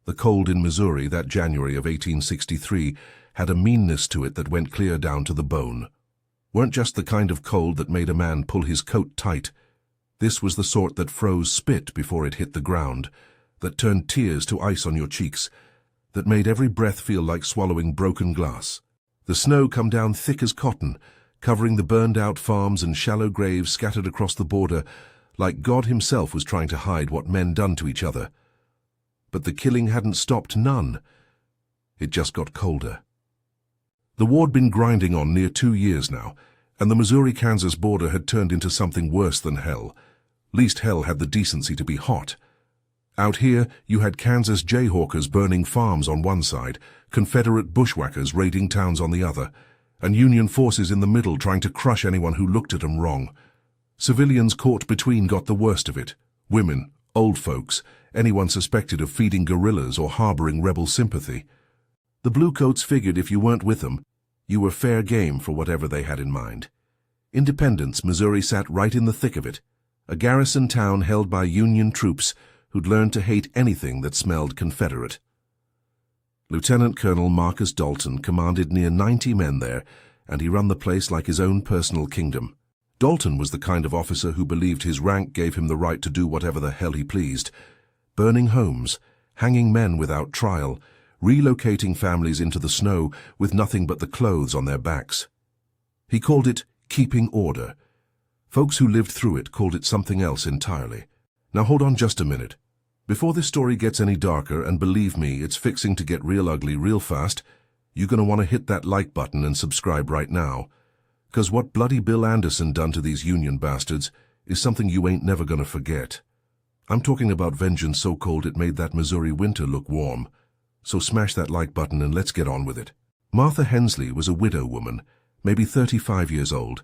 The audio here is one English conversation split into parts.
The cold in Missouri that January of 1863 had a meanness to it that went clear down to the bone. Weren't just the kind of cold that made a man pull his coat tight. This was the sort that froze spit before it hit the ground, that turned tears to ice on your cheeks, that made every breath feel like swallowing broken glass. The snow come down thick as cotton, covering the burned-out farms and shallow graves scattered across the border, like God himself was trying to hide what men done to each other. But the killing hadn't stopped none. It just got colder. The war'd been grinding on near 2 years now, and the Missouri-Kansas border had turned into something worse than hell. Least hell had the decency to be hot. Out here, you had Kansas jayhawkers burning farms on one side, Confederate bushwhackers raiding towns on the other, and Union forces in the middle trying to crush anyone who looked at them wrong. Civilians caught between got the worst of it. Women, old folks, anyone suspected of feeding guerrillas or harboring rebel sympathy. The Bluecoats figured if you weren't with them, you were fair game for whatever they had in mind. Independence, Missouri sat right in the thick of it, a garrison town held by Union troops who'd learned to hate anything that smelled Confederate. Lieutenant Colonel Marcus Dalton commanded near 90 men there, and he run the place like his own personal kingdom. Dalton was the kind of officer who believed his rank gave him the right to do whatever the hell he pleased. Burning homes, hanging men without trial, relocating families into the snow with nothing but the clothes on their backs. He called it keeping order. Folks who lived through it called it something else entirely. Now hold on just a minute. Before this story gets any darker, and believe me, it's fixing to get real ugly real fast, you're gonna want to hit that like button and subscribe right now. 'Cause what bloody Bill Anderson done to these Union bastards is something you ain't never gonna forget. I'm talking about vengeance so cold it made that Missouri winter look warm. So smash that like button and let's get on with it. Martha Hensley was a widow woman, maybe 35 years old,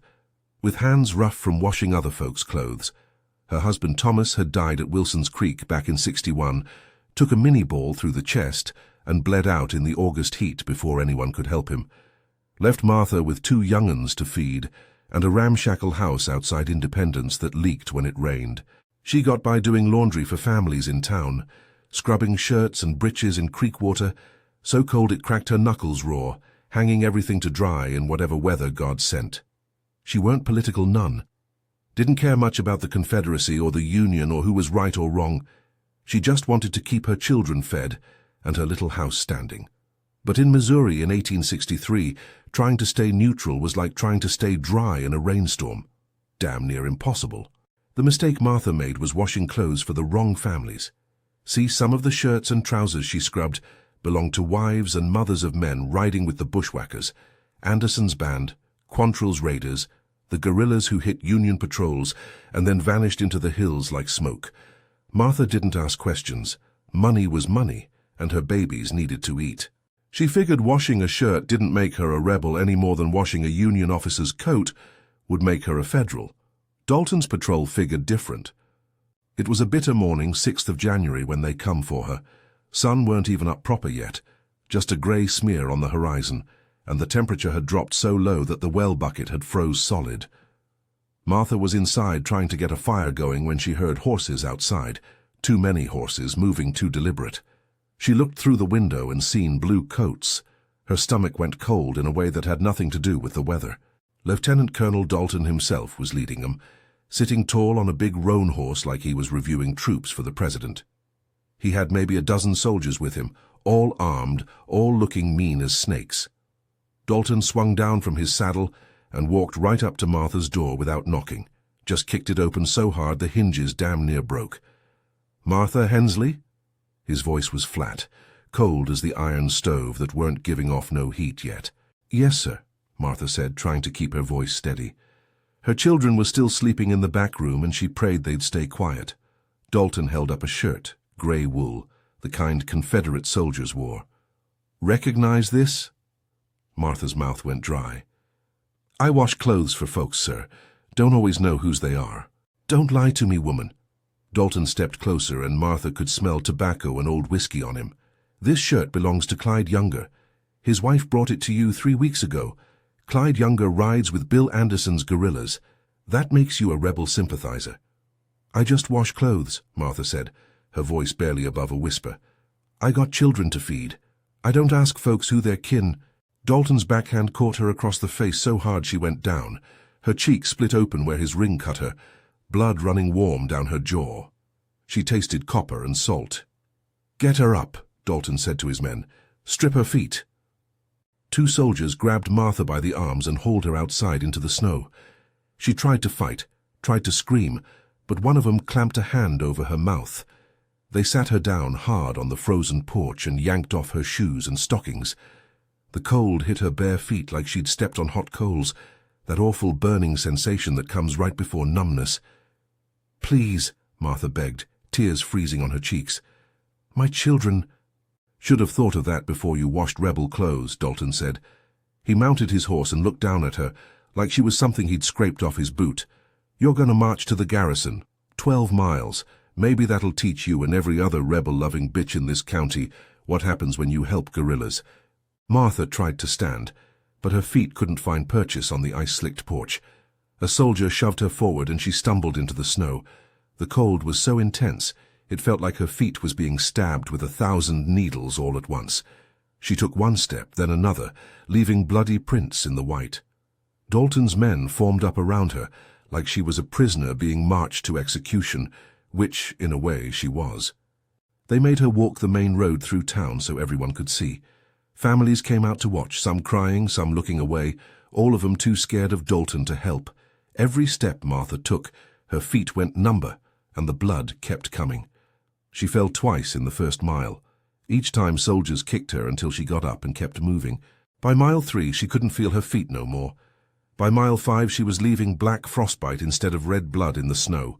with hands rough from washing other folks' clothes. Her husband Thomas had died at Wilson's Creek back in '61, took a mini-ball through the chest, and bled out in the August heat before anyone could help him. Left Martha with 2 young'uns to feed, and a ramshackle house outside Independence that leaked when it rained. She got by doing laundry for families in town, scrubbing shirts and breeches in creek water, so cold it cracked her knuckles raw, hanging everything to dry in whatever weather God sent. She weren't political none. Didn't care much about the Confederacy or the Union or who was right or wrong. She just wanted to keep her children fed and her little house standing. But in Missouri in 1863, trying to stay neutral was like trying to stay dry in a rainstorm. Damn near impossible. The mistake Martha made was washing clothes for the wrong families. See, some of the shirts and trousers she scrubbed belonged to wives and mothers of men riding with the bushwhackers, Anderson's band, Quantrill's raiders, the guerrillas who hit Union patrols and then vanished into the hills like smoke. Martha didn't ask questions. Money was money, and her babies needed to eat. She figured washing a shirt didn't make her a rebel any more than washing a Union officer's coat would make her a Federal. Dalton's patrol figured different. It was a bitter morning, 6th of January, when they come for her. Sun weren't even up proper yet, just a grey smear on the horizon, and the temperature had dropped so low that the well bucket had froze solid. Martha was inside trying to get a fire going when she heard horses outside, too many horses, moving too deliberate. She looked through the window and seen blue coats. Her stomach went cold in a way that had nothing to do with the weather. Lieutenant Colonel Dalton himself was leading them, sitting tall on a big roan horse like he was reviewing troops for the president. He had maybe a dozen soldiers with him, all armed, all looking mean as snakes. Dalton swung down from his saddle and walked right up to Martha's door without knocking, just kicked it open so hard the hinges damn near broke. "Martha Hensley?" His voice was flat, cold as the iron stove that weren't giving off no heat yet. "Yes, sir," Martha said, trying to keep her voice steady. Her children were still sleeping in the back room, and she prayed they'd stay quiet. Dalton held up a shirt, grey wool, the kind Confederate soldiers wore. "Recognize this?" Martha's mouth went dry. "I wash clothes for folks, sir. Don't always know whose they are." "Don't lie to me, woman." Dalton stepped closer, and Martha could smell tobacco and old whiskey on him. "This shirt belongs to Clyde Younger. His wife brought it to you 3 weeks ago. Clyde Younger rides with Bill Anderson's guerrillas. That makes you a rebel sympathizer." "I just wash clothes," Martha said, her voice barely above a whisper. I got children to feed. I don't ask folks who they're kin. Dalton's backhand caught her across the face so hard she went down. Her cheek split open where his ring cut her, blood running warm down her jaw. She tasted copper and salt. "Get her up," Dalton said to his men. "Strip her feet." 2 soldiers grabbed Martha by the arms and hauled her outside into the snow. She tried to fight, tried to scream, but one of them clamped a hand over her mouth. They sat her down hard on the frozen porch and yanked off her shoes and stockings. The cold hit her bare feet like she'd stepped on hot coals, that awful burning sensation that comes right before numbness. "Please," Martha begged, tears freezing on her cheeks. "My children—" "Should have thought of that before you washed rebel clothes," Dalton said. He mounted his horse and looked down at her, like she was something he'd scraped off his boot. "You're going to march to the garrison. 12 miles. Maybe that'll teach you and every other rebel-loving bitch in this county what happens when you help guerrillas." Martha tried to stand, but her feet couldn't find purchase on the ice-slicked porch. A soldier shoved her forward and she stumbled into the snow. The cold was so intense, it felt like her feet was being stabbed with 1,000 needles all at once. She took one step, then another, leaving bloody prints in the white. Dalton's men formed up around her, like she was a prisoner being marched to execution, which, in a way, she was. They made her walk the main road through town so everyone could see. Families came out to watch, some crying, some looking away, all of them too scared of Dalton to help. Every step Martha took, her feet went numb, and the blood kept coming. She fell twice in the first mile. Each time soldiers kicked her until she got up and kept moving. By mile 3, she couldn't feel her feet no more. By mile 5, she was leaving black frostbite instead of red blood in the snow.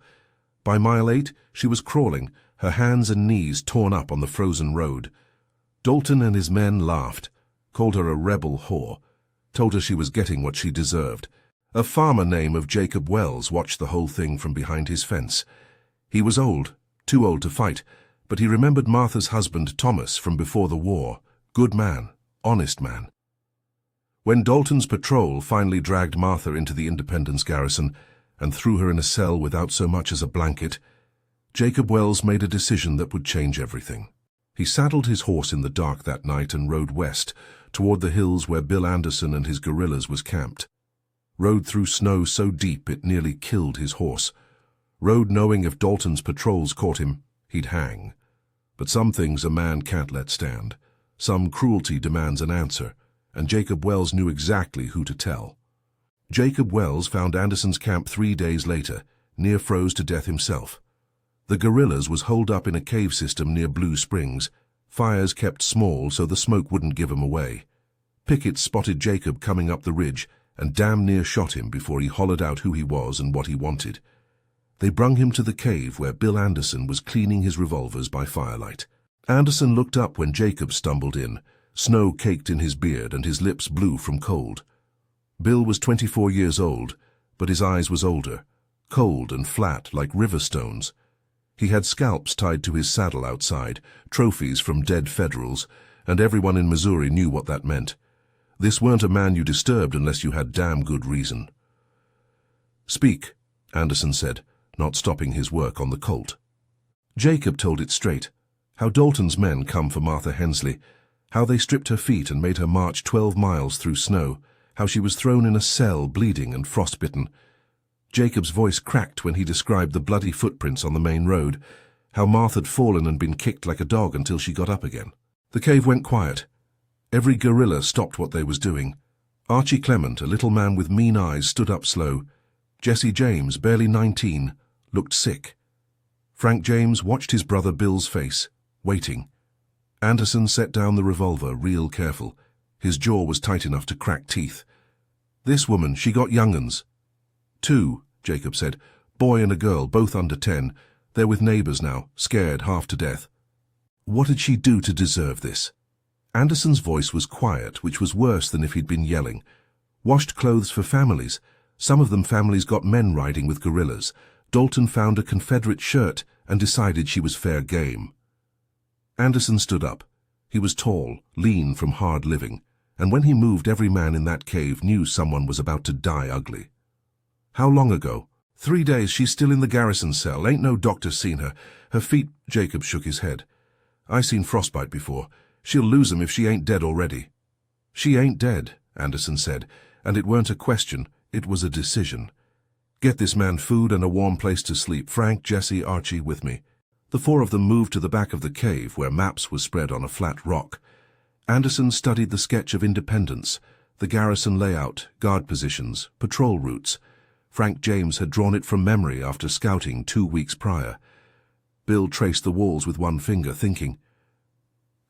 By mile 8, she was crawling, her hands and knees torn up on the frozen road. Dalton and his men laughed, called her a rebel whore, told her she was getting what she deserved. A farmer named of Jacob Wells watched the whole thing from behind his fence. He was old, too old to fight, but he remembered Martha's husband Thomas from before the war. Good man, honest man. When Dalton's patrol finally dragged Martha into the Independence garrison and threw her in a cell without so much as a blanket, Jacob Wells made a decision that would change everything. He saddled his horse in the dark that night and rode west, toward the hills where Bill Anderson and his guerrillas was camped. Rode through snow so deep it nearly killed his horse. Rode knowing if Dalton's patrols caught him, he'd hang. But some things a man can't let stand. Some cruelty demands an answer, and Jacob Wells knew exactly who to tell. Jacob Wells found Anderson's camp 3 days later, near froze to death himself. The guerrillas was holed up in a cave system near Blue Springs. Fires kept small so the smoke wouldn't give him away. Pickets spotted Jacob coming up the ridge and damn near shot him before he hollered out who he was and what he wanted. They brung him to the cave where Bill Anderson was cleaning his revolvers by firelight. Anderson looked up when Jacob stumbled in, snow caked in his beard and his lips blue from cold. Bill was 24 years old, but his eyes was older, cold and flat like river stones. He had scalps tied to his saddle outside, trophies from dead Federals, and everyone in Missouri knew what that meant. This weren't a man you disturbed unless you had damn good reason. "Speak," Anderson said, not stopping his work on the colt. Jacob told it straight, how Dalton's men come for Martha Hensley, how they stripped her feet and made her march 12 miles through snow, how she was thrown in a cell bleeding and frostbitten. Jacob's voice cracked when he described the bloody footprints on the main road, how Martha'd fallen and been kicked like a dog until she got up again. The cave went quiet. Every guerrilla stopped what they was doing. Archie Clement, a little man with mean eyes, stood up slow. Jesse James, barely 19, looked sick. Frank James watched his brother Bill's face, waiting. Anderson set down the revolver real careful. His jaw was tight enough to crack teeth. "This woman, she got young'uns." "2," Jacob said. "Boy and a girl, both under 10. They're with neighbors now, scared half to death." "What did she do to deserve this?" Anderson's voice was quiet, which was worse than if he'd been yelling. "Washed clothes for families. Some of them families got men riding with guerrillas. Dalton found a Confederate shirt and decided she was fair game." Anderson stood up. He was tall, lean from hard living, and when he moved, every man in that cave knew someone was about to die ugly. "How long ago?" 3 days. She's still in the garrison cell. Ain't no doctor seen her. Her feet—" Jacob shook his head. I seen frostbite before. She'll lose 'em if she ain't dead already." "She ain't dead," Anderson said, and it weren't a question, it was a decision. "Get this man food and a warm place to sleep. Frank, Jesse, Archie, with me." The four of them moved to the back of the cave where maps were spread on a flat rock. Anderson studied the sketch of Independence, the garrison layout, guard positions, patrol routes. Frank James had drawn it from memory after scouting 2 weeks prior. Bill traced the walls with one finger, thinking.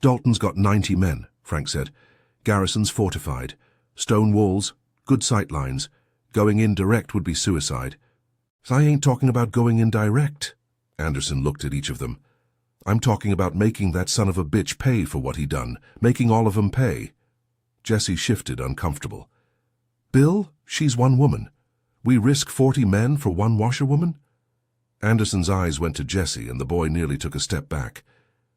"Dalton's got 90 men," Frank said. "Garrison's fortified. Stone walls, good sight lines. Going in direct would be suicide." "I ain't talking about going in direct." Anderson looked at each of them. "I'm talking about making that son of a bitch pay for what he done, making all of 'em pay." Jesse shifted, uncomfortable. "Bill, she's one woman. We risk 40 men for one washerwoman?" Anderson's eyes went to Jesse, and the boy nearly took a step back.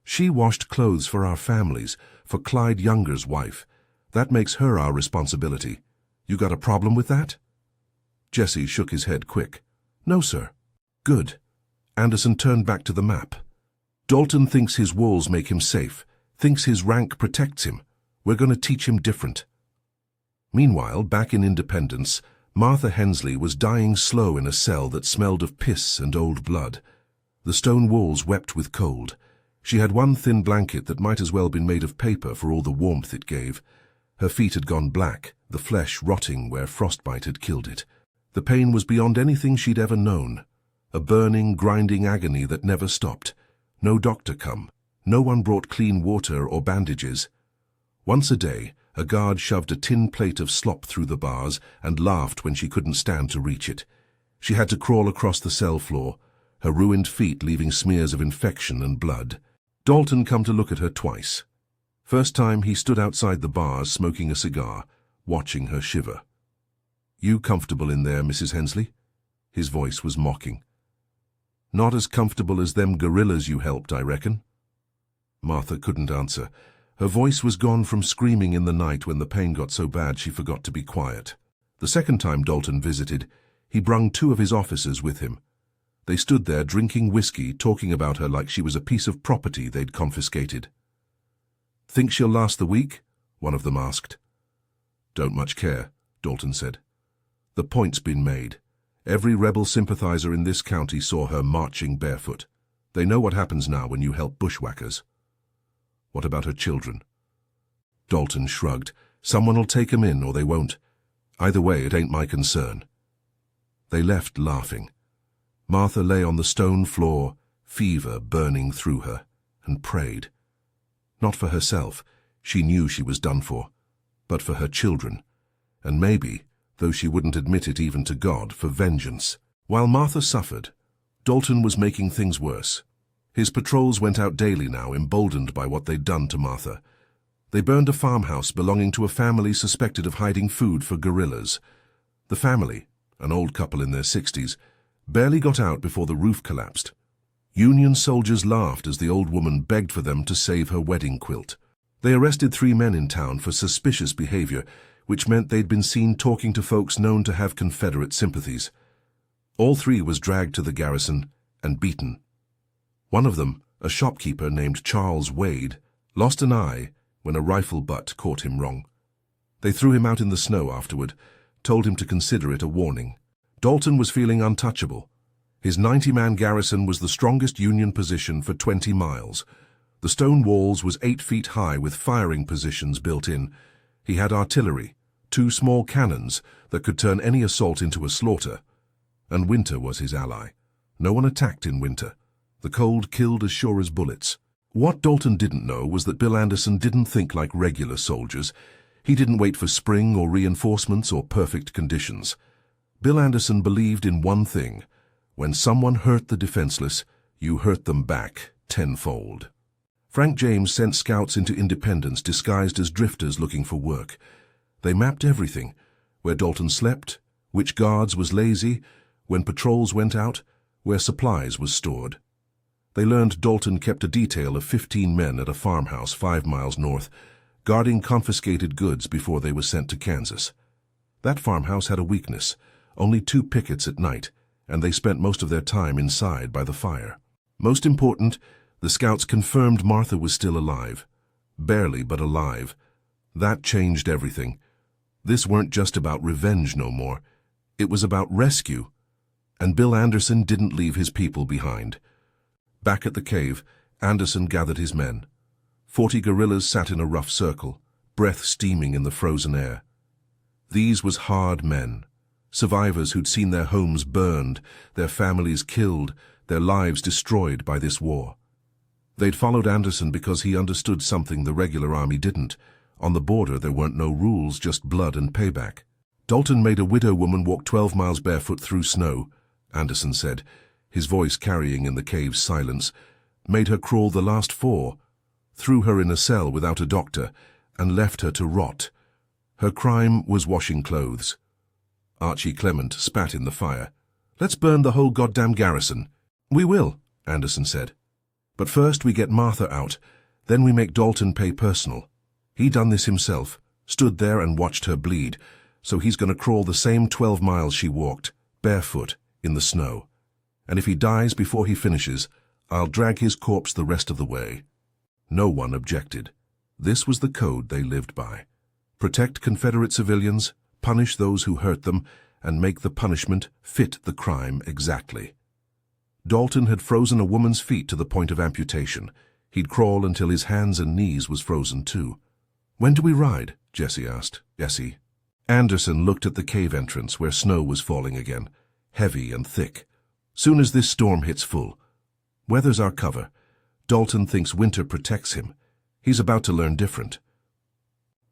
"She washed clothes for our families, for Clyde Younger's wife. That makes her our responsibility. You got a problem with that?" Jesse shook his head quick. "No, sir." "Good." Anderson turned back to the map. "Dalton thinks his walls make him safe, thinks his rank protects him. We're going to teach him different." Meanwhile, back in Independence, Martha Hensley was dying slow in a cell that smelled of piss and old blood. The stone walls wept with cold. She had one thin blanket that might as well been made of paper for all the warmth it gave. Her feet had gone black, the flesh rotting where frostbite had killed it. The pain was beyond anything she'd ever known. A burning, grinding agony that never stopped. No doctor come. No one brought clean water or bandages. Once a day, a guard shoved a tin plate of slop through the bars and laughed when she couldn't stand to reach it. She had to crawl across the cell floor, her ruined feet leaving smears of infection and blood. Dalton come to look at her twice. First time he stood outside the bars smoking a cigar, watching her shiver. "You comfortable in there, Mrs. Hensley?" His voice was mocking. "Not as comfortable as them gorillas you helped, I reckon." Martha couldn't answer. Her voice was gone from screaming in the night when the pain got so bad she forgot to be quiet. The second time Dalton visited, he brung 2 of his officers with him. They stood there drinking whiskey, talking about her like she was a piece of property they'd confiscated. "Think she'll last the week?" one of them asked. "Don't much care," Dalton said. "The point's been made. Every rebel sympathizer in this county saw her marching barefoot. They know what happens now when you help bushwhackers." "What about her children?" Dalton shrugged. "Someone'll take 'em in or they won't. Either way, it ain't my concern." They left laughing. Martha lay on the stone floor, fever burning through her, and prayed. Not for herself, she knew she was done for, but for her children, and maybe, though she wouldn't admit it even to God, for vengeance. While Martha suffered, Dalton was making things worse. His patrols went out daily now, emboldened by what they'd done to Martha. They burned a farmhouse belonging to a family suspected of hiding food for guerrillas. The family, an old couple in their 60s, barely got out before the roof collapsed. Union soldiers laughed as the old woman begged for them to save her wedding quilt. They arrested 3 men in town for suspicious behavior, which meant they'd been seen talking to folks known to have Confederate sympathies. All 3 was dragged to the garrison and beaten. One of them, a shopkeeper named Charles Wade, lost an eye when a rifle butt caught him wrong. They threw him out in the snow afterward, told him to consider it a warning. Dalton was feeling untouchable. His 90-man garrison was the strongest Union position for 20 miles. The stone walls was 8 feet high with firing positions built in. He had artillery, 2 small cannons that could turn any assault into a slaughter. And winter was his ally. No one attacked in winter. The cold killed as sure as bullets. What Dalton didn't know was that Bill Anderson didn't think like regular soldiers. He didn't wait for spring or reinforcements or perfect conditions. Bill Anderson believed in one thing. When someone hurt the defenseless, you hurt them back tenfold. Frank James sent scouts into Independence disguised as drifters looking for work. They mapped everything, where Dalton slept, which guards was lazy, when patrols went out, where supplies was stored. They learned Dalton kept a detail of 15 men at a farmhouse 5 miles north, guarding confiscated goods before they were sent to Kansas. That farmhouse had a weakness, only 2 pickets at night, and they spent most of their time inside by the fire. Most important, The scouts confirmed Martha was still alive. Barely, but alive. That changed everything. This weren't just about revenge no more. It was about rescue. And Bill Anderson didn't leave his people behind. Back at the cave, Anderson gathered his men. 40 guerrillas sat in a rough circle, breath steaming in the frozen air. These was hard men, survivors who'd seen their homes burned, their families killed, their lives destroyed by this war. They'd followed Anderson because he understood something the regular army didn't. On the border there weren't no rules, just blood and payback. Dalton made a widow woman walk 12 miles barefoot through snow, Anderson said, his voice carrying in the cave's silence, made her crawl the last 4, threw her in a cell without a doctor, and left her to rot. Her crime was washing clothes. Archie Clement spat in the fire. "Let's burn the whole goddamn garrison." "We will," Anderson said. "But first we get Martha out, then we make Dalton pay personal. He done this himself, stood there and watched her bleed, so he's gonna crawl the same 12 miles she walked, barefoot, in the snow. And if he dies before he finishes, I'll drag his corpse the rest of the way." No one objected. This was the code they lived by. Protect Confederate civilians, punish those who hurt them, and make the punishment fit the crime exactly. Dalton had frozen a woman's feet to the point of amputation. He'd crawl until his hands and knees was frozen too. "When do we ride?" Jessie asked. "Jessie." Anderson looked at the cave entrance where snow was falling again, heavy and thick. "Soon as this storm hits full. Weather's our cover. Dalton thinks winter protects him. He's about to learn different."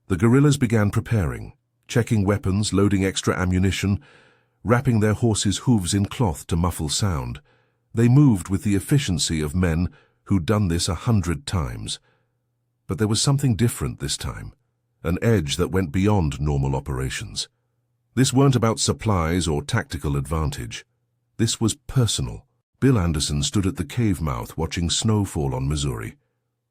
The guerrillas began preparing, checking weapons, loading extra ammunition, wrapping their horses' hooves in cloth to muffle sound. They moved with the efficiency of men who'd done this 100 times. But there was something different this time, an edge that went beyond normal operations. This weren't about supplies or tactical advantage. This was personal. Bill Anderson stood at the cave mouth watching snow fall on Missouri.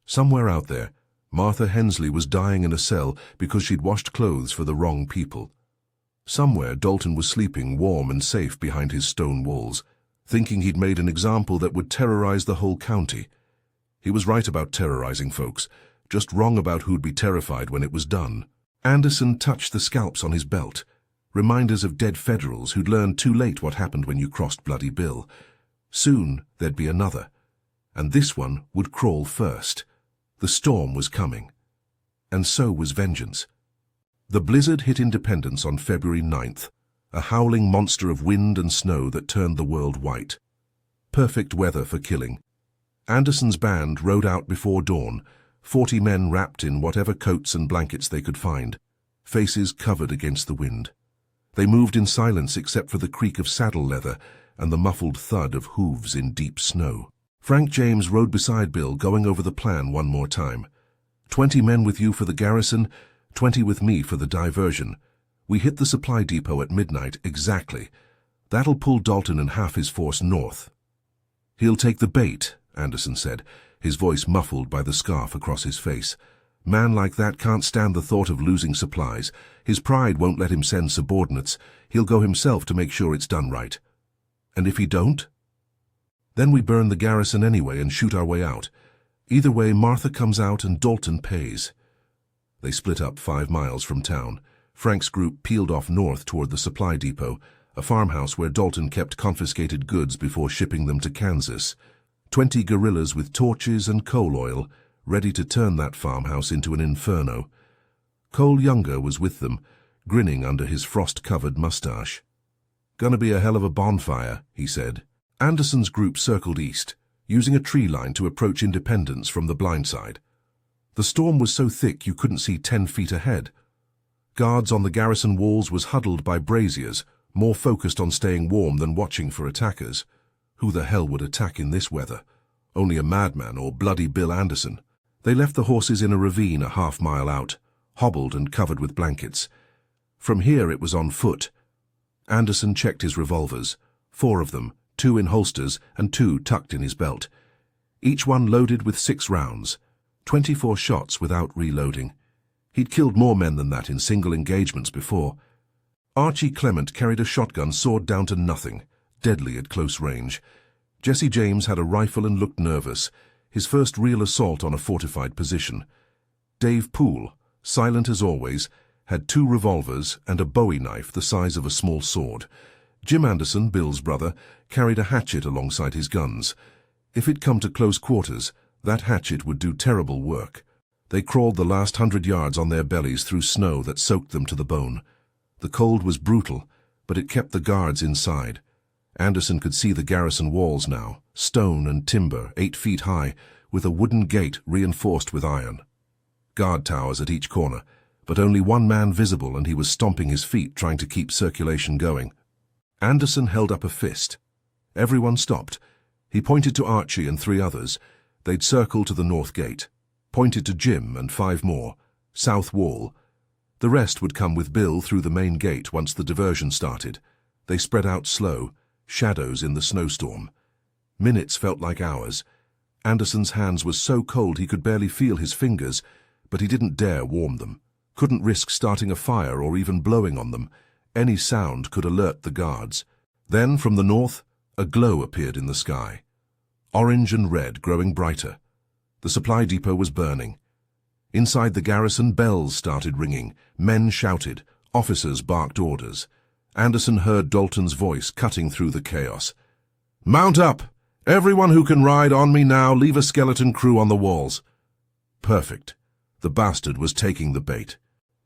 Somewhere out there, Martha Hensley was dying in a cell because she'd washed clothes for the wrong people. Somewhere Dalton was sleeping warm and safe behind his stone walls, thinking he'd made an example that would terrorize the whole county. He was right about terrorizing folks, just wrong about who'd be terrified when it was done. Anderson touched the scalps on his belt, reminders of dead Federals who'd learned too late what happened when you crossed Bloody Bill. Soon there'd be another, and this one would crawl first. The storm was coming, and so was vengeance. The blizzard hit Independence on February 9th, a howling monster of wind and snow that turned the world white. Perfect weather for killing. Anderson's band rode out before dawn, 40 men wrapped in whatever coats and blankets they could find, faces covered against the wind. They moved in silence except for the creak of saddle leather and the muffled thud of hooves in deep snow. Frank James rode beside Bill, going over the plan one more time. 20 men with you for the garrison, 20 with me for the diversion. We hit the supply depot at midnight exactly. That'll pull Dalton and half his force north. "He'll take the bait," Anderson said, his voice muffled by the scarf across his face. "Man like that can't stand the thought of losing supplies. His pride won't let him send subordinates. He'll go himself to make sure it's done right." "And if he don't?" "Then we burn the garrison anyway and shoot our way out. Either way, Martha comes out and Dalton pays." They split up 5 miles from town. Frank's group peeled off north toward the supply depot, a farmhouse where Dalton kept confiscated goods before shipping them to Kansas. 20 guerrillas with torches and coal oil, ready to turn that farmhouse into an inferno. Cole Younger was with them, grinning under his frost-covered mustache. "Gonna be a hell of a bonfire," he said. Anderson's group circled east, using a tree line to approach Independence from the blind side. The storm was so thick you couldn't see 10 feet ahead. Guards on the garrison walls was huddled by braziers, more focused on staying warm than watching for attackers. Who the hell would attack in this weather? Only a madman or Bloody Bill Anderson. They left the horses in a ravine a half-mile out, hobbled and covered with blankets. From here it was on foot. Anderson checked his revolvers, 4 of them, 2 in holsters and 2 tucked in his belt. Each one loaded with 6 rounds, 24 shots without reloading. He'd killed more men than that in single engagements before. Archie Clement carried a shotgun sawed down to nothing, deadly at close range. Jesse James had a rifle and looked nervous, his first real assault on a fortified position. Dave Poole, silent as always, had 2 revolvers and a Bowie knife the size of a small sword. Jim Anderson, Bill's brother, carried a hatchet alongside his guns. If it come to close quarters, that hatchet would do terrible work. They crawled the last 100 yards on their bellies through snow that soaked them to the bone. The cold was brutal, but it kept the guards inside. Anderson could see the garrison walls now, stone and timber 8 feet high, with a wooden gate reinforced with iron. Guard towers at each corner, but only one man visible, and he was stomping his feet trying to keep circulation going. Anderson held up a fist. Everyone stopped. He pointed to Archie and 3 others. They'd circle to the north gate. Pointed to Jim and 5 more. South wall. The rest would come with Bill through the main gate once the diversion started. They spread out slow, shadows in the snowstorm. Minutes felt like hours. Anderson's hands were so cold he could barely feel his fingers, but he didn't dare warm them. Couldn't risk starting a fire or even blowing on them. Any sound could alert the guards. Then, from the north, a glow appeared in the sky. Orange and red, growing brighter. The supply depot was burning. Inside the garrison, bells started ringing. Men shouted. Officers barked orders. Anderson heard Dalton's voice cutting through the chaos. "Mount up! Everyone who can ride on me now, leave a skeleton crew on the walls." Perfect. The bastard was taking the bait.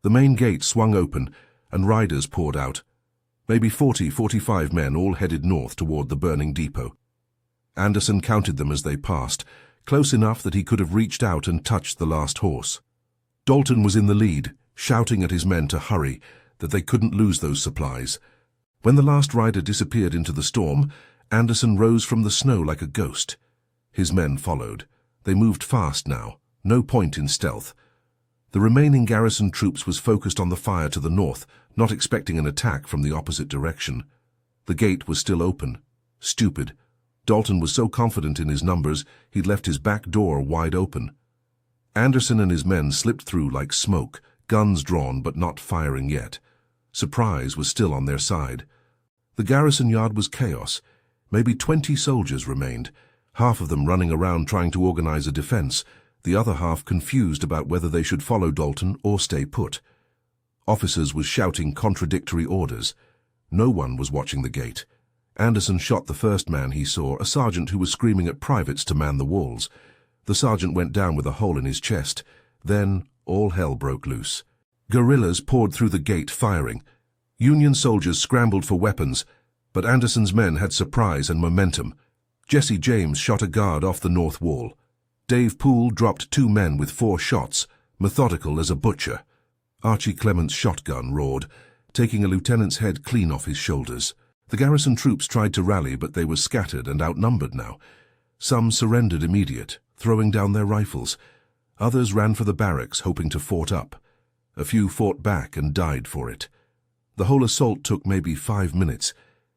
The main gate swung open, and riders poured out. Maybe 45 men, all headed north toward the burning depot. Anderson counted them as they passed, close enough that he could have reached out and touched the last horse. Dalton was in the lead, shouting at his men to hurry, that they couldn't lose those supplies. When the last rider disappeared into the storm, Anderson rose from the snow like a ghost. His men followed. They moved fast now, no point in stealth. The remaining garrison troops was focused on the fire to the north, not expecting an attack from the opposite direction. The gate was still open. Stupid. Dalton was so confident in his numbers, he'd left his back door wide open. Anderson and his men slipped through like smoke, guns drawn but not firing yet. Surprise was still on their side. The garrison yard was chaos. Maybe 20 soldiers remained, half of them running around trying to organize a defense, the other half confused about whether they should follow Dalton or stay put. Officers was shouting contradictory orders. No one was watching the gate. Anderson shot the first man he saw, a sergeant who was screaming at privates to man the walls. The sergeant went down with a hole in his chest. Then all hell broke loose. Guerrillas poured through the gate firing. Union soldiers scrambled for weapons, but Anderson's men had surprise and momentum. Jesse James shot a guard off the north wall. Dave Poole dropped 2 men with 4 shots, methodical as a butcher. Archie Clement's shotgun roared, taking a lieutenant's head clean off his shoulders. The garrison troops tried to rally, but they were scattered and outnumbered now. Some surrendered immediate, throwing down their rifles. Others ran for the barracks, hoping to fort up. A few fought back and died for it. The whole assault took maybe 5 minutes,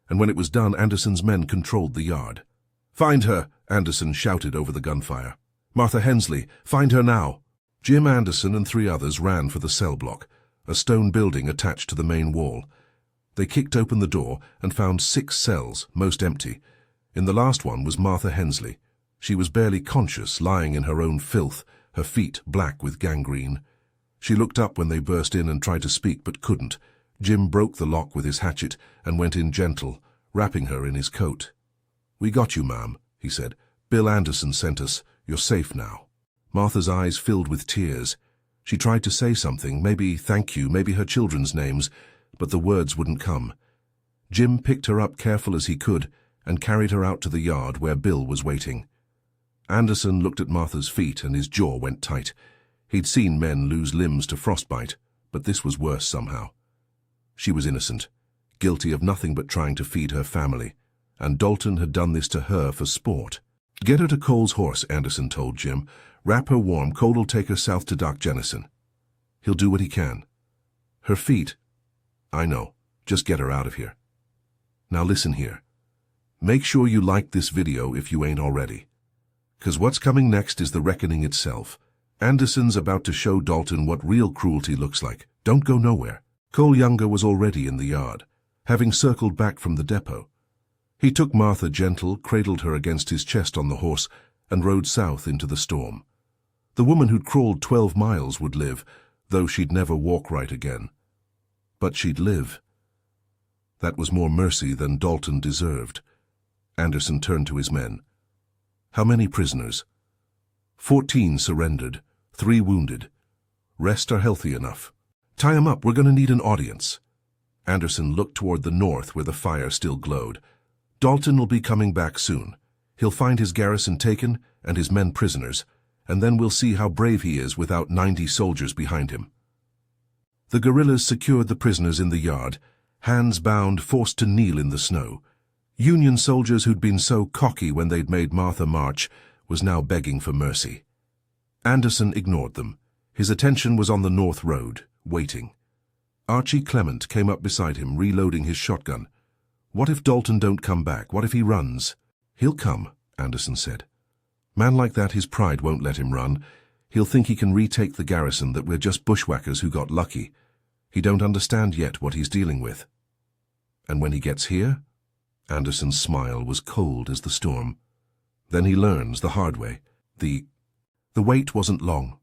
and when it was done, Anderson's men controlled the yard. "Find her!" Anderson shouted over the gunfire. "Martha Hensley, find her now!" Jim Anderson and 3 others ran for the cell block, a stone building attached to the main wall. They kicked open the door and found 6 cells, most empty. In the last one was Martha Hensley. She was barely conscious, lying in her own filth, her feet black with gangrene. She looked up when they burst in and tried to speak but couldn't. Jim broke the lock with his hatchet and went in gentle, wrapping her in his coat. "We got you, ma'am," he said. "Bill Anderson sent us. You're safe now." Martha's eyes filled with tears. She tried to say something, maybe thank you, maybe her children's names, but the words wouldn't come. Jim picked her up careful as he could and carried her out to the yard where Bill was waiting. Anderson looked at Martha's feet and his jaw went tight. He'd seen men lose limbs to frostbite, but this was worse somehow. She was innocent, guilty of nothing but trying to feed her family, and Dalton had done this to her for sport. "Get her to Cole's horse," Anderson told Jim. "Wrap her warm. Cole'll take her south to Doc Jennison. He'll do what he can. Her feet, I know. Just get her out of here. Now listen here. Make sure you like this video if you ain't already. 'Cause what's coming next is the reckoning itself. Anderson's about to show Dalton what real cruelty looks like. Don't go nowhere." Cole Younger was already in the yard, having circled back from the depot. He took Martha gentle, cradled her against his chest on the horse, and rode south into the storm. The woman who'd crawled 12 miles would live, though she'd never walk right again. But she'd live. That was more mercy than Dalton deserved. Anderson turned to his men. How many prisoners? 14 surrendered, 3 wounded. Rest are healthy enough. Tie 'em up, we're going to need an audience. Anderson looked toward the north where the fire still glowed. Dalton will be coming back soon. He'll find his garrison taken and his men prisoners, and then we'll see how brave he is without 90 soldiers behind him. The guerrillas secured the prisoners in the yard, hands bound, forced to kneel in the snow. Union soldiers who'd been so cocky when they'd made Martha march was now begging for mercy. Anderson ignored them. His attention was on the north road, waiting. Archie Clement came up beside him, reloading his shotgun. What if Dalton don't come back? What if he runs? He'll come, Anderson said. Man like that, his pride won't let him run. He'll think he can retake the garrison, that we're just bushwhackers who got lucky. He don't understand yet what he's dealing with. And when he gets here? Anderson's smile was cold as the storm. Then he learns the hard way. The wait wasn't long.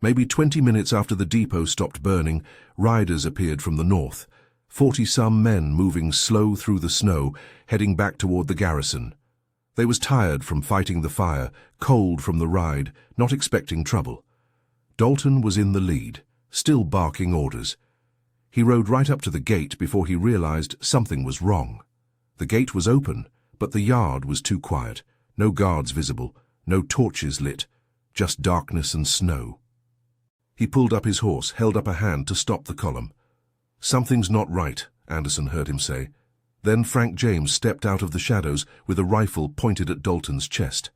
Maybe 20 minutes after the depot stopped burning, riders appeared from the north, 40-some men moving slow through the snow, heading back toward the garrison. They was tired from fighting the fire, cold from the ride, not expecting trouble. Dalton was in the lead, still barking orders. He rode right up to the gate before he realized something was wrong. The gate was open, but the yard was too quiet. No guards visible, no torches lit, just darkness and snow. He pulled up his horse, held up a hand to stop the column. Something's not right, Anderson heard him say. Then Frank James stepped out of the shadows with a rifle pointed at Dalton's chest.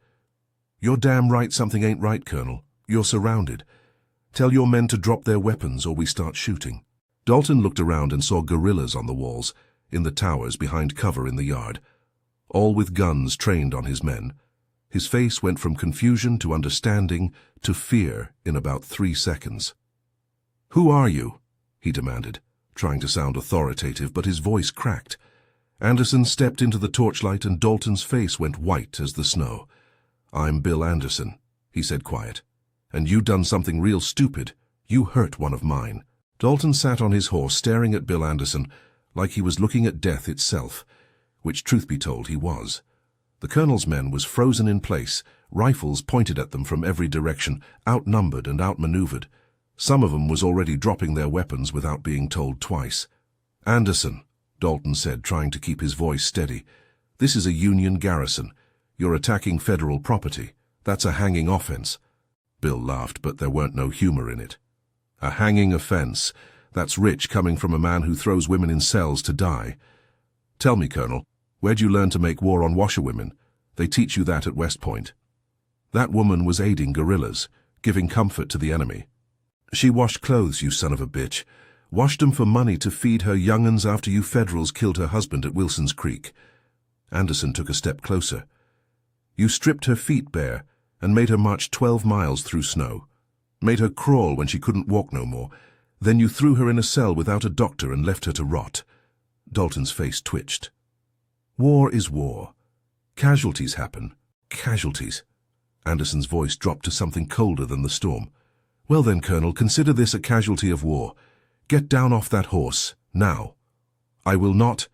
You're damn right something ain't right, Colonel. You're surrounded. Tell your men to drop their weapons or we start shooting. Dalton looked around and saw guerrillas on the walls, in the towers behind cover in the yard, all with guns trained on his men. His face went from confusion to understanding to fear in about 3 seconds. Who are you? He demanded, trying to sound authoritative, but his voice cracked. Anderson stepped into the torchlight and Dalton's face went white as the snow. I'm Bill Anderson, he said quiet. And you done something real stupid. You hurt one of mine. Dalton sat on his horse staring at Bill Anderson like he was looking at death itself, which, truth be told, he was. The colonel's men was frozen in place, rifles pointed at them from every direction, outnumbered and outmaneuvered. Some of them was already dropping their weapons without being told twice. Anderson, Dalton said, trying to keep his voice steady, this is a Union garrison. You're attacking federal property. That's a hanging offense. Bill laughed, but there weren't no humor in it. A hanging offense. That's rich coming from a man who throws women in cells to die. Tell me, Colonel, where'd you learn to make war on washerwomen? They teach you that at West Point. That woman was aiding guerrillas, giving comfort to the enemy. She washed clothes, you son of a bitch. Washed them for money to feed her young'uns after you Federals killed her husband at Wilson's Creek. Anderson took a step closer. You stripped her feet bare and made her march 12 miles through snow. Made her crawl when she couldn't walk no more. Then you threw her in a cell without a doctor and left her to rot. Dalton's face twitched. War is war. Casualties happen. Casualties. Anderson's voice dropped to something colder than the storm. Well then, Colonel, consider this a casualty of war. Get down off that horse, now. I will not.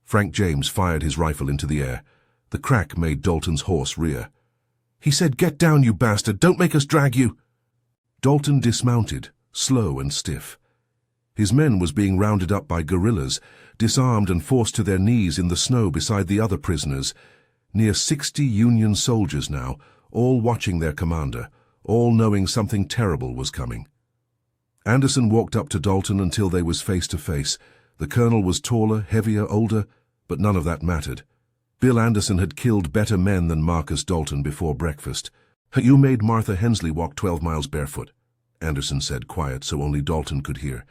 Frank James fired his rifle into the air. The crack made Dalton's horse rear. He said, get down, you bastard, don't make us drag you. Dalton dismounted, slow and stiff. His men was being rounded up by guerrillas, disarmed and forced to their knees in the snow beside the other prisoners. Near 60 Union soldiers now, all watching their commander, all knowing something terrible was coming. Anderson walked up to Dalton until they was face to face. The colonel was taller, heavier, older, but none of that mattered. Bill Anderson had killed better men than Marcus Dalton before breakfast. You made Martha Hensley walk 12 miles barefoot, Anderson said, quiet so only Dalton could hear.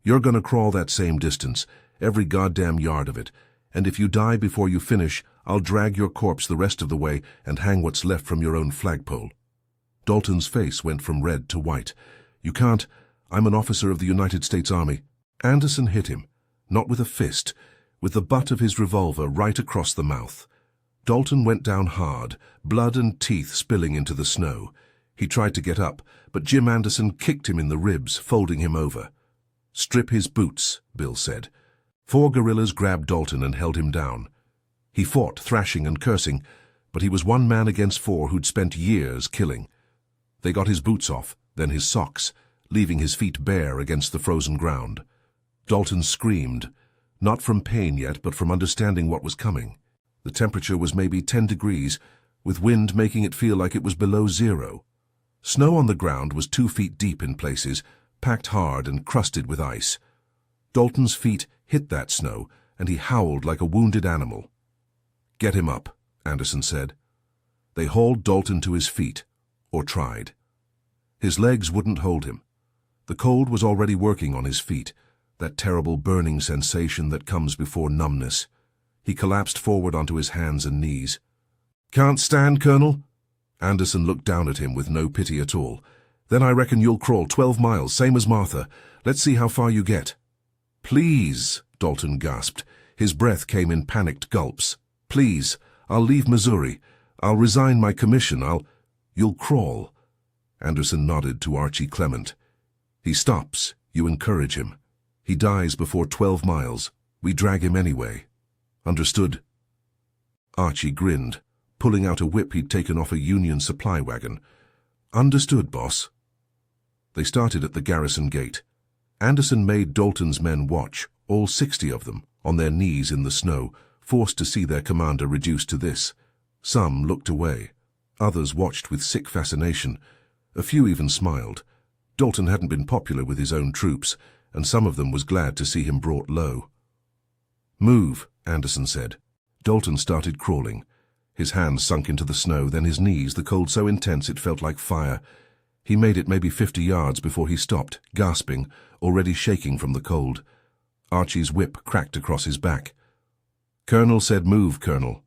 You're gonna crawl that same distance, every goddamn yard of it, and if you die before you finish, I'll drag your corpse the rest of the way and hang what's left from your own flagpole. Dalton's face went from red to white. You can't. I'm an officer of the United States Army. Anderson hit him, not with a fist, with the butt of his revolver right across the mouth. Dalton went down hard, blood and teeth spilling into the snow. He tried to get up, but Jim Anderson kicked him in the ribs, folding him over. "Strip his boots," Bill said. 4 guerrillas grabbed Dalton and held him down. He fought, thrashing and cursing, but he was one man against 4 who'd spent years killing. They got his boots off, then his socks, leaving his feet bare against the frozen ground. Dalton screamed, not from pain yet, but from understanding what was coming. The temperature was maybe 10 degrees, with wind making it feel like it was below 0. Snow on the ground was 2 feet deep in places, packed hard and crusted with ice. Dalton's feet hit that snow, and he howled like a wounded animal. "Get him up," Anderson said. They hauled Dalton to his feet, or tried. His legs wouldn't hold him. The cold was already working on his feet, that terrible burning sensation that comes before numbness. He collapsed forward onto his hands and knees. "Can't stand, Colonel?" Anderson looked down at him with no pity at all. "Then I reckon you'll crawl 12 miles, same as Martha. Let's see how far you get." "Please," Dalton gasped. His breath came in panicked gulps. "Please, I'll leave Missouri. I'll resign my commission. You'll crawl." Anderson nodded to Archie Clement. "He stops. You encourage him. He dies before 12 miles. We drag him anyway. Understood?" Archie grinned, pulling out a whip he'd taken off a Union supply wagon. "Understood, boss." They started at the garrison gate. Anderson made Dalton's men watch, all 60 of them, on their knees in the snow, forced to see their commander reduced to this. Some looked away. Others watched with sick fascination. A few even smiled. Dalton hadn't been popular with his own troops, and some of them was glad to see him brought low. "Move," Anderson said. Dalton started crawling. His hands sunk into the snow, then his knees, the cold so intense it felt like fire. He made it maybe 50 yards before he stopped, gasping, already shaking from the cold. Archie's whip cracked across his back. "Colonel said move, Colonel."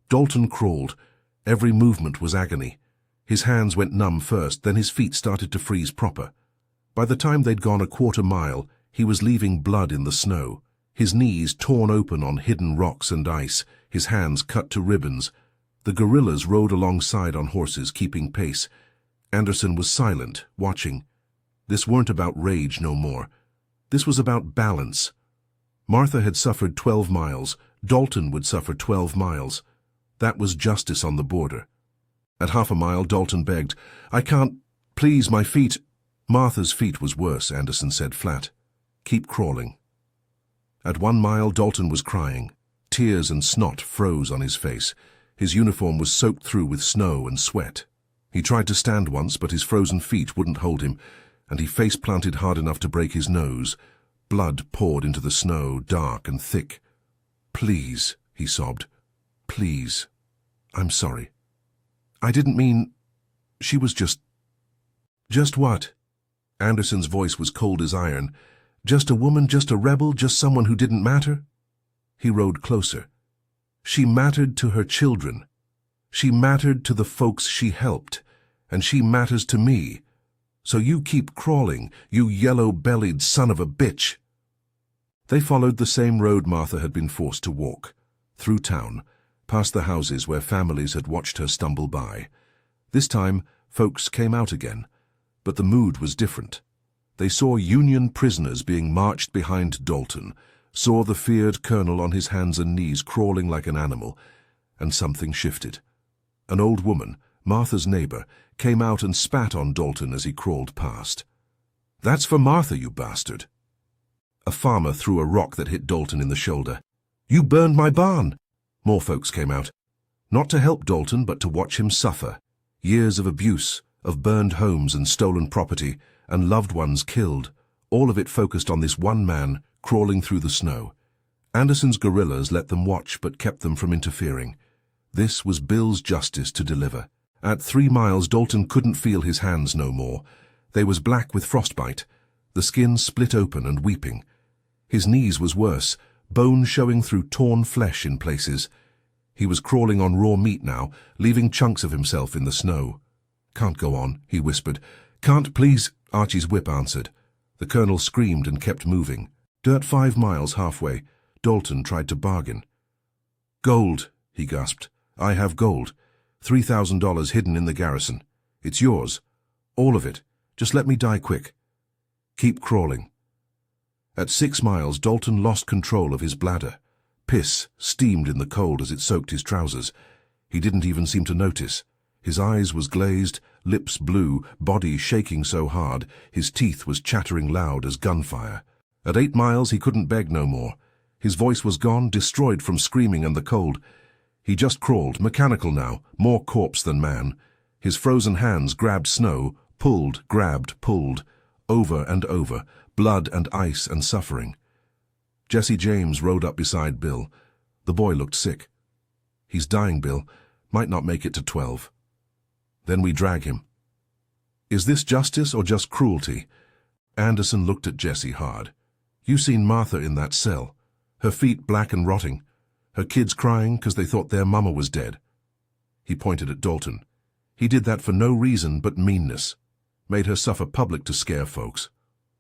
Dalton crawled. Every movement was agony. His hands went numb first, then his feet started to freeze proper. By the time they'd gone a quarter mile, he was leaving blood in the snow. His knees torn open on hidden rocks and ice, his hands cut to ribbons. The guerrillas rode alongside on horses, keeping pace. Anderson was silent, watching. This weren't about rage no more. This was about balance. Martha had suffered 12 miles. Dalton would suffer 12 miles. That was justice on the border. At half a mile, Dalton begged, "I can't, please, my feet." Martha's feet was worse, Anderson said flat. "Keep crawling." At 1 mile, Dalton was crying. Tears and snot froze on his face. His uniform was soaked through with snow and sweat. He tried to stand once, but his frozen feet wouldn't hold him, and he face-planted hard enough to break his nose. Blood poured into the snow, dark and thick. "Please," he sobbed. "Please. I'm sorry. I didn't mean—" She was just... "Just what?" Anderson's voice was cold as iron. "Just a woman, just a rebel, just someone who didn't matter?" He rode closer. "She mattered to her children. She mattered to the folks she helped, and she matters to me. So you keep crawling, you yellow-bellied son of a bitch." They followed the same road Martha had been forced to walk, through town, past the houses where families had watched her stumble by. This time, folks came out again, but the mood was different. They saw Union prisoners being marched behind Dalton, saw the feared colonel on his hands and knees crawling like an animal, and something shifted. An old woman, Martha's neighbor, came out and spat on Dalton as he crawled past. "That's for Martha, you bastard." A farmer threw a rock that hit Dalton in the shoulder. "You burned my barn." More folks came out, not to help Dalton, but to watch him suffer. Years of abuse, of burned homes and stolen property, and loved ones killed, all of it focused on this one man crawling through the snow. Anderson's guerrillas let them watch but kept them from interfering. This was Bill's justice to deliver. At 3 miles, Dalton couldn't feel his hands no more. They was black with frostbite, the skin split open and weeping. His knees was worse, bone showing through torn flesh in places. He was crawling on raw meat now, leaving chunks of himself in the snow. "Can't go on," he whispered. "Can't, please," Archie's whip answered. The colonel screamed and kept moving. Dirt 5 miles halfway, Dalton tried to bargain. "Gold," he gasped. "I have gold. $3,000 hidden in the garrison. It's yours. All of it. Just let me die quick." "Keep crawling." At 6 miles, Dalton lost control of his bladder. Piss steamed in the cold as it soaked his trousers. He didn't even seem to notice. His eyes was glazed, lips blue, body shaking so hard, his teeth was chattering loud as gunfire. At 8 miles, he couldn't beg no more. His voice was gone, destroyed from screaming and the cold. He just crawled, mechanical now, more corpse than man. His frozen hands grabbed snow, pulled, grabbed, pulled, over and over, blood and ice and suffering. Jesse James rode up beside Bill. The boy looked sick. "He's dying, Bill. Might not make it to 12. Then we drag him." "Is this justice or just cruelty?" Anderson looked at Jesse hard. "You seen Martha in that cell. Her feet black and rotting. Her kids crying 'cause they thought their mama was dead." He pointed at Dalton. "He did that for no reason but meanness. Made her suffer public to scare folks.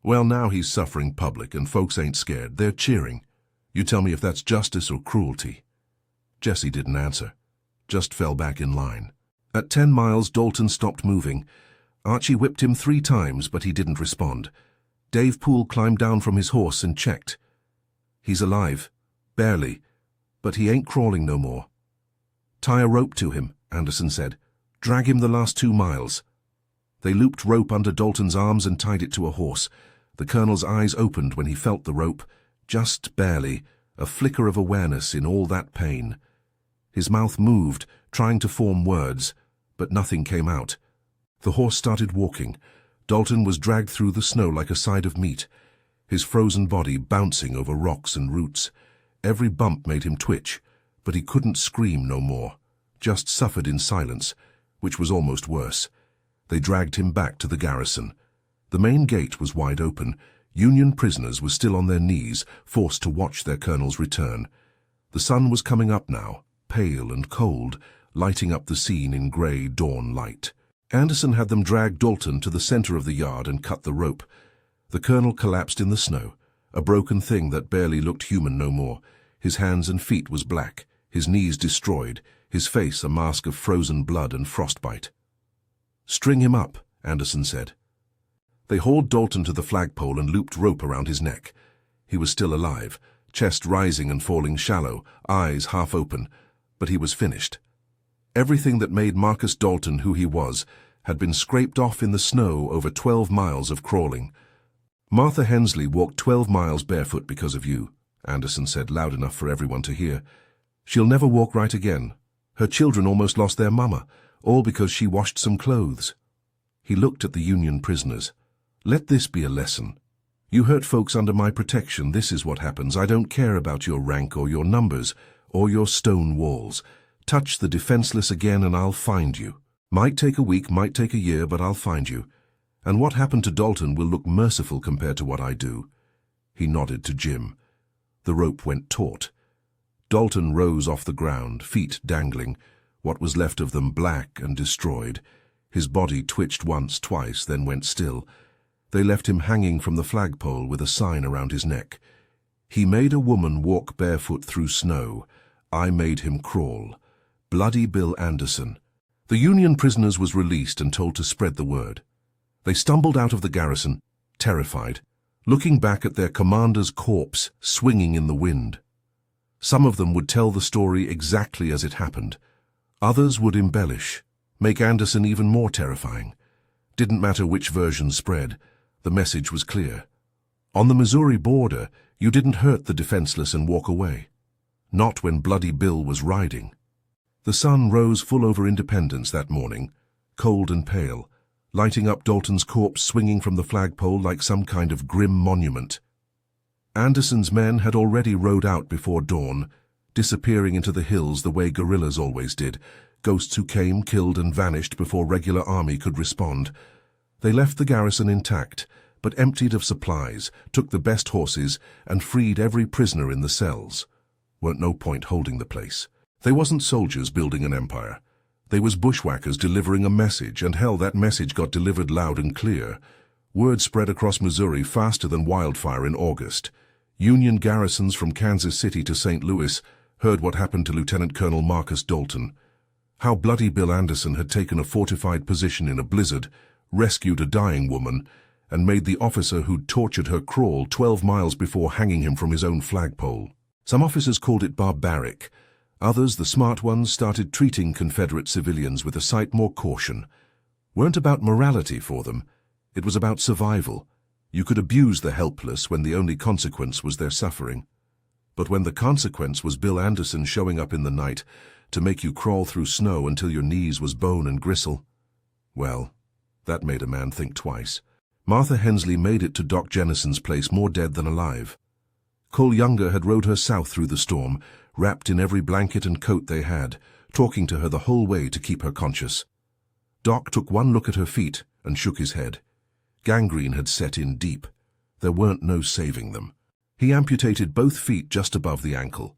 Well, now he's suffering public and folks ain't scared. They're cheering. You tell me if that's justice or cruelty." Jesse didn't answer, just fell back in line. At 10 miles, Dalton stopped moving. Archie whipped him 3 times, but he didn't respond. Dave Poole climbed down from his horse and checked. "He's alive. Barely. But he ain't crawling no more." "Tie a rope to him," Anderson said. "Drag him the last 2 miles." They looped rope under Dalton's arms and tied it to a horse. The colonel's eyes opened when he felt the rope, just barely, a flicker of awareness in all that pain. His mouth moved, trying to form words, but nothing came out. The horse started walking. Dalton was dragged through the snow like a side of meat, his frozen body bouncing over rocks and roots. Every bump made him twitch, but he couldn't scream no more, just suffered in silence, which was almost worse. They dragged him back to the garrison. The main gate was wide open. Union prisoners were still on their knees, forced to watch their colonel's return. The sun was coming up now, pale and cold, lighting up the scene in grey dawn light. Anderson had them drag Dalton to the center of the yard and cut the rope. The colonel collapsed in the snow, a broken thing that barely looked human no more. His hands and feet was black, his knees destroyed, his face a mask of frozen blood and frostbite. "String him up," Anderson said. They hauled Dalton to the flagpole and looped rope around his neck. He was still alive, chest rising and falling shallow, eyes half open, but he was finished. Everything that made Marcus Dalton who he was had been scraped off in the snow over 12 miles of crawling. "Martha Hensley walked 12 miles barefoot because of you," Anderson said loud enough for everyone to hear. "She'll never walk right again. Her children almost lost their mama, all because she washed some clothes." He looked at the Union prisoners. "Let this be a lesson. You hurt folks under my protection, this is what happens. I don't care about your rank or your numbers or your stone walls. Touch the defenseless again and I'll find you. Might take a week, might take a year, but I'll find you. And what happened to Dalton will look merciful compared to what I do." He nodded to Jim. The rope went taut. Dalton rose off the ground, feet dangling, what was left of them black and destroyed. His body twitched once, twice, then went still. They left him hanging from the flagpole with a sign around his neck. "He made a woman walk barefoot through snow. I made him crawl. Bloody Bill Anderson." The Union prisoners was released and told to spread the word. They stumbled out of the garrison, terrified, looking back at their commander's corpse swinging in the wind. Some of them would tell the story exactly as it happened. Others would embellish, make Anderson even more terrifying. Didn't matter which version spread, the message was clear. On the Missouri border, you didn't hurt the defenseless and walk away. Not when Bloody Bill was riding. The sun rose full over Independence that morning, cold and pale, lighting up Dalton's corpse swinging from the flagpole like some kind of grim monument. Anderson's men had already rode out before dawn, disappearing into the hills the way guerrillas always did, ghosts who came, killed, and vanished before regular army could respond. They left the garrison intact, but emptied of supplies, took the best horses, and freed every prisoner in the cells. Weren't no point holding the place. They wasn't soldiers building an empire. They was bushwhackers delivering a message, and hell, that message got delivered loud and clear. Word spread across Missouri faster than wildfire in August. Union garrisons from Kansas City to St. Louis, heard what happened to Lieutenant Colonel Marcus Dalton, how bloody Bill Anderson had taken a fortified position in a blizzard, rescued a dying woman, and made the officer who'd tortured her crawl 12 miles before hanging him from his own flagpole. Some officers called it barbaric. Others, the smart ones, started treating Confederate civilians with a sight more caution. Weren't about morality for them. It was about survival. You could abuse the helpless when the only consequence was their suffering. But when the consequence was Bill Anderson showing up in the night to make you crawl through snow until your knees was bone and gristle, well, that made a man think twice. Martha Hensley made it to Doc Jennison's place more dead than alive. Cole Younger had rowed her south through the storm, wrapped in every blanket and coat they had, talking to her the whole way to keep her conscious. Doc took one look at her feet and shook his head. Gangrene had set in deep. There weren't no saving them. He amputated both feet just above the ankle.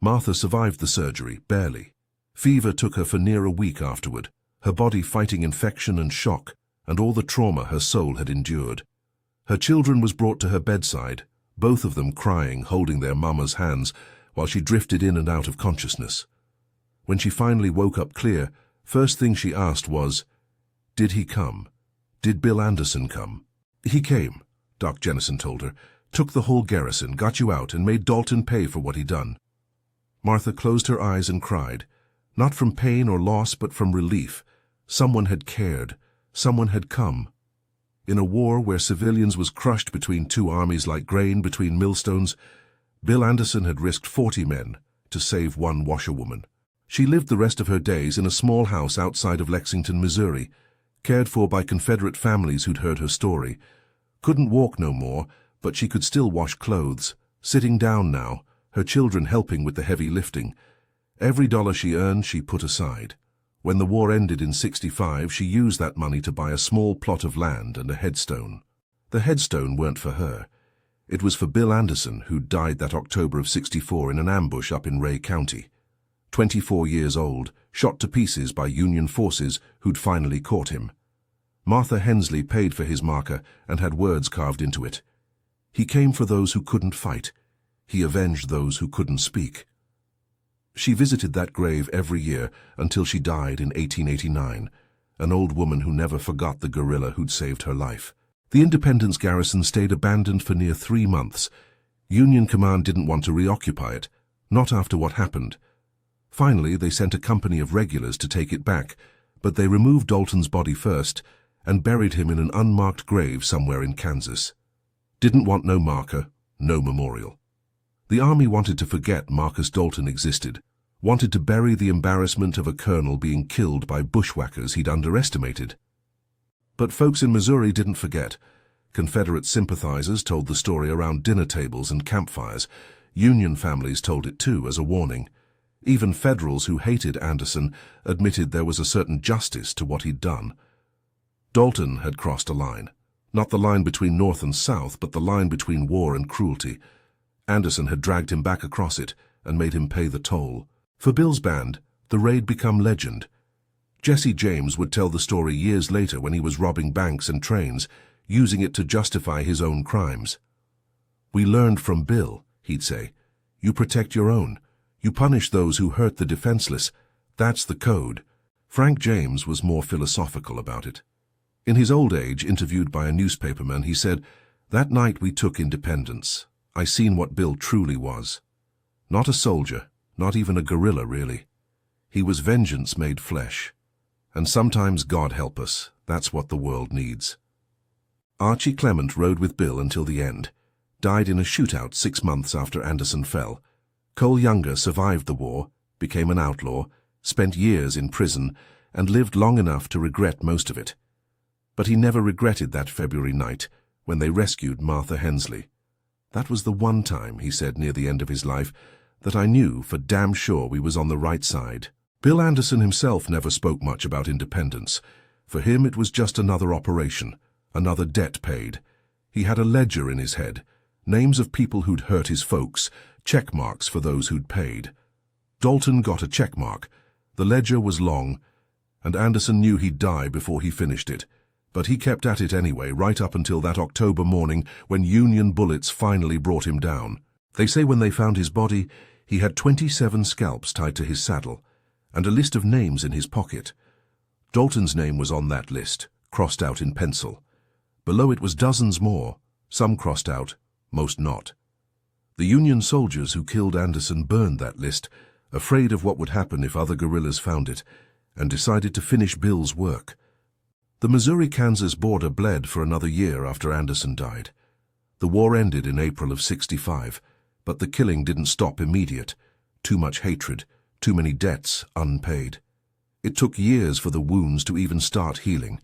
Martha survived the surgery, barely. Fever took her for near a week afterward, her body fighting infection and shock, and all the trauma her soul had endured. Her children was brought to her bedside, both of them crying, holding their mama's hands, while she drifted in and out of consciousness. When she finally woke up clear, first thing she asked was, "Did he come? Did Bill Anderson come?" "He came," Doc Jennison told her, "took the whole garrison, got you out, and made Dalton pay for what he'd done." Martha closed her eyes and cried, not from pain or loss, but from relief. Someone had cared. Someone had come. In a war where civilians was crushed between two armies like grain between millstones, Bill Anderson had risked 40 men to save one washerwoman. She lived the rest of her days in a small house outside of Lexington, Missouri, cared for by Confederate families who'd heard her story. Couldn't walk no more, but she could still wash clothes, sitting down now, her children helping with the heavy lifting. Every dollar she earned she put aside. When the war ended in '65, she used that money to buy a small plot of land and a headstone. The headstone weren't for her. It was for Bill Anderson, who died that October of '64 in an ambush up in Ray County. 24 years old, shot to pieces by Union forces who'd finally caught him. Martha Hensley paid for his marker and had words carved into it. He came for those who couldn't fight. He avenged those who couldn't speak. She visited that grave every year until she died in 1889, an old woman who never forgot the guerrilla who'd saved her life. The Independence garrison stayed abandoned for near 3 months. Union command didn't want to reoccupy it, not after what happened. Finally, they sent a company of regulars to take it back, but they removed Dalton's body first and buried him in an unmarked grave somewhere in Kansas. Didn't want no marker, no memorial. The army wanted to forget Marcus Dalton existed, wanted to bury the embarrassment of a colonel being killed by bushwhackers he'd underestimated. But folks in Missouri didn't forget. Confederate sympathizers told the story around dinner tables and campfires. Union families told it too as a warning. Even Federals who hated Anderson admitted there was a certain justice to what he'd done. Dalton had crossed a line. Not the line between North and South, but the line between war and cruelty. Anderson had dragged him back across it and made him pay the toll. For Bill's band, the raid became legend. Jesse James would tell the story years later when he was robbing banks and trains, using it to justify his own crimes. "We learned from Bill," he'd say. "You protect your own. You punish those who hurt the defenseless. That's the code." Frank James was more philosophical about it. In his old age, interviewed by a newspaperman, he said, "That night we took independence. I seen what Bill truly was. Not a soldier, not even a guerrilla, really. He was vengeance made flesh. And sometimes, God help us, that's what the world needs." Archie Clement rode with Bill until the end, died in a shootout 6 months after Anderson fell. Cole Younger survived the war, became an outlaw, spent years in prison, and lived long enough to regret most of it. But he never regretted that February night when they rescued Martha Hensley. "That was the one time," he said near the end of his life, "that I knew for damn sure we was on the right side." Bill Anderson himself never spoke much about independence. For him it was just another operation, another debt paid. He had a ledger in his head, names of people who'd hurt his folks, check marks for those who'd paid. Dalton got a check mark. The ledger was long, and Anderson knew he'd die before he finished it. But he kept at it anyway, right up until that October morning when Union bullets finally brought him down. They say when they found his body, He had 27 scalps tied to his saddle, and a list of names in his pocket. Dalton's name was on that list, crossed out in pencil. Below it was dozens more, some crossed out, most not. The Union soldiers who killed Anderson burned that list, afraid of what would happen if other guerrillas found it, and decided to finish Bill's work. The Missouri-Kansas border bled for another year after Anderson died. The war ended in April of '65, but the killing didn't stop immediate. Too much hatred, too many debts unpaid. It took years for the wounds to even start healing,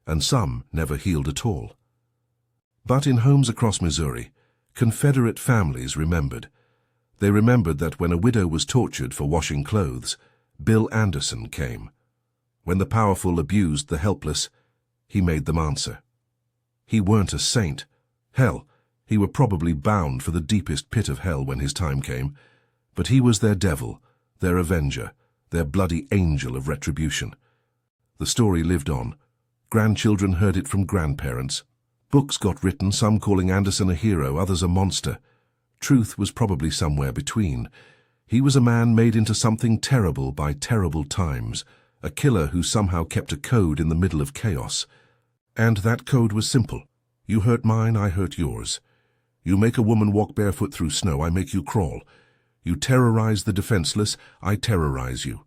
and some never healed at all. But in homes across Missouri, Confederate families remembered. They remembered that when a widow was tortured for washing clothes, Bill Anderson came. When the powerful abused the helpless, he made them answer. He weren't a saint. Hell, he were probably bound for the deepest pit of hell when his time came, but he was their devil, their avenger, their bloody angel of retribution. The story lived on. Grandchildren heard it from grandparents. Books got written, some calling Anderson a hero, others a monster. Truth was probably somewhere between. He was a man made into something terrible by terrible times, a killer who somehow kept a code in the middle of chaos. And that code was simple. You hurt mine, I hurt yours. You make a woman walk barefoot through snow, I make you crawl. You terrorize the defenseless, I terrorize you.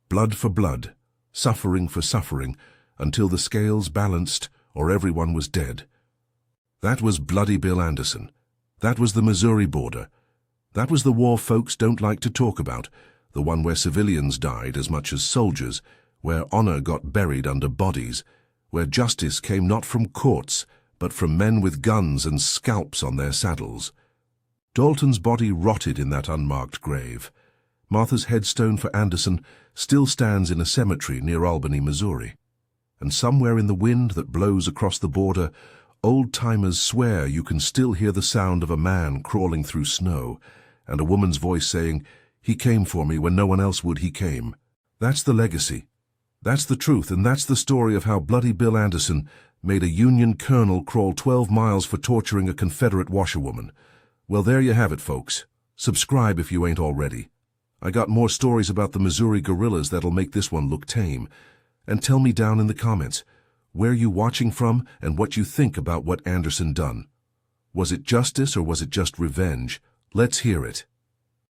Blood for blood, suffering for suffering, until the scales balanced or everyone was dead. That was Bloody Bill Anderson. That was the Missouri border. That was the war folks don't like to talk about, the one where civilians died as much as soldiers, where honor got buried under bodies, where justice came not from courts, but from men with guns and scalps on their saddles. Dalton's body rotted in that unmarked grave. Martha's headstone for Anderson still stands in a cemetery near Albany, Missouri. And somewhere in the wind that blows across the border, old-timers swear you can still hear the sound of a man crawling through snow, and a woman's voice saying, "He came for me when no one else would, he came." That's the legacy. That's the truth, and that's the story of how Bloody Bill Anderson made a Union colonel crawl 12 miles for torturing a Confederate washerwoman. Well, there you have it, folks. Subscribe if you ain't already. I got more stories about the Missouri guerrillas that'll make this one look tame. And tell me down in the comments, where you watching from and what you think about what Anderson done. Was it justice or was it just revenge? Let's hear it.